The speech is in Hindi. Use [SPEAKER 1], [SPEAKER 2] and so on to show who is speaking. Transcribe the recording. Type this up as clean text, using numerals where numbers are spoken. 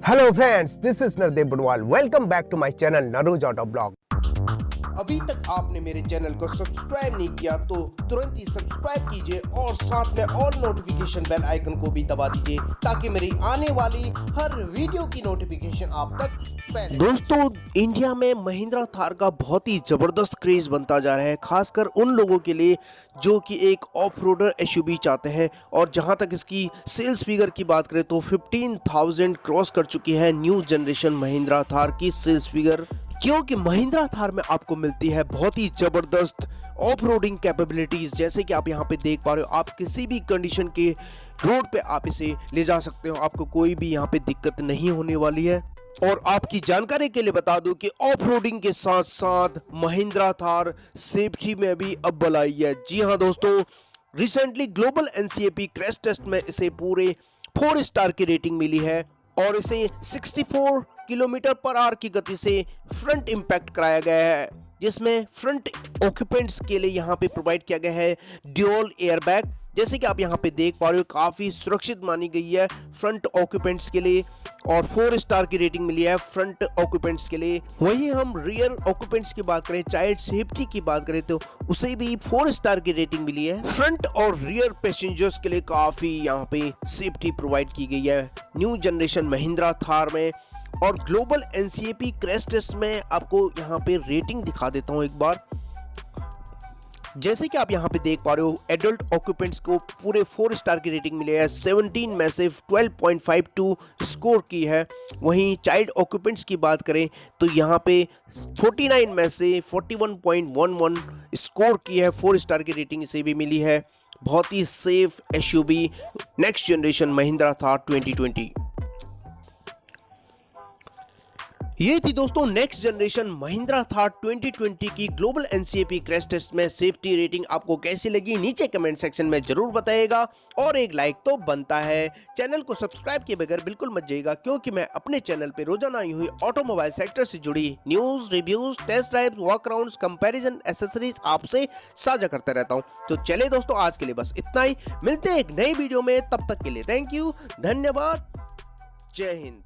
[SPEAKER 1] Hello friends, this is NarrusAutoVlogs. Welcome back to my channel NarrusAutoVlogs. अभी तक आपने मेरे चैनल को सब्सक्राइब नहीं किया तो तुरंत ही सब्सक्राइब कीजिए और साथ में ऑल नोटिफिकेशन बेल आइकन को भी दबा दीजिए ताकि मेरी आने वाली हर वीडियो की नोटिफिकेशन आप तक पहले। दोस्तों, इंडिया में महिंद्रा थार का बहुत ही जबरदस्त क्रेज बनता जा रहा है, खासकर उन लोगों के लिए जो कि एक ऑफ रोडर एसयूवी चाहते हैं। और जहां तक इसकी सेल्स फिगर की बात करें तो 15,000 क्रॉस कर चुकी है न्यू जनरेशन महिंद्रा थार की सेल्स फिगर, क्योंकि महिंद्रा थार में आपको मिलती है बहुत ही जबरदस्त ऑफ रोडिंग कैपेबिलिटीज। जैसे कि आप यहाँ पे देख पा रहे हो, आप किसी भी कंडीशन के रोड पे आप इसे ले जा सकते हो, आपको कोई भी यहाँ पे दिक्कत नहीं होने वाली है। और आपकी जानकारी के लिए बता दूं कि ऑफ रोडिंग के साथ साथ महिंद्रा थार सेफ्टी में भी अव्वल आई है। जी हाँ दोस्तों, recently global NCAP crash test में इसे पूरे 4 स्टार की रेटिंग मिली है और इसे 64 किलोमीटर पर आवर की गति से फ्रंट इंपैक्ट कराया गया है, जिसमें फ्रंट ऑक्यूपेंट्स के लिए यहाँ पे प्रोवाइड किया गया है ड्यूल एयरबैग। जैसे कि आप यहाँ पे देख पा रहे हो, काफ़ी सुरक्षित मानी गई है फ्रंट ऑक्यूपेंट्स के लिए और 4 स्टार की रेटिंग मिली है फ्रंट ऑक्यूपेंट्स के लिए। वहीं हम रियर ऑक्यूपेंट्स की बात करें, चाइल्ड सेफ्टी की बात करें तो उसे भी 4 स्टार की रेटिंग मिली है। फ्रंट और रियर पैसेंजर्स के लिए काफ़ी यहाँ पे सेफ्टी प्रोवाइड की गई है न्यू जनरेशन महिंद्रा थार में। और ग्लोबल NCAP क्रैश टेस्ट में आपको यहाँ पे रेटिंग दिखा देता हूँ एक बार। जैसे कि आप यहाँ पे देख पा रहे हो, एडल्ट ऑक्यूपेंट्स को पूरे 4 स्टार की रेटिंग मिली है, 17 में से 12.52 स्कोर की है। वहीं चाइल्ड ऑक्यूपेंट्स की बात करें तो यहाँ पे 49 में से 41.11 स्कोर की है, 4 स्टार की रेटिंग इसे भी मिली है। बहुत ही safe SUV next generation Mahindra Thar 2020। ये थी दोस्तों नेक्स्ट जनरेशन महिंद्रा थार 2020 की ग्लोबल NCAP क्रैश टेस्ट में सेफ्टी रेटिंग। आपको कैसी लगी नीचे कमेंट सेक्शन में जरूर बताइएगा और एक लाइक तो बनता है। चैनल को सब्सक्राइब किए बगैर बिल्कुल मत जाइएगा, क्योंकि मैं अपने चैनल पे रोजाना आई हुई ऑटोमोबाइल सेक्टर से जुड़ी news, reviews, test drive, walk around, comparison, accessories आपसे साझा करता रहता हूँ। तो चलिए दोस्तों, आज के लिए बस इतना ही। मिलते हैं एक नई वीडियो में, तब तक के लिए थैंक यू, धन्यवाद, जय हिंद।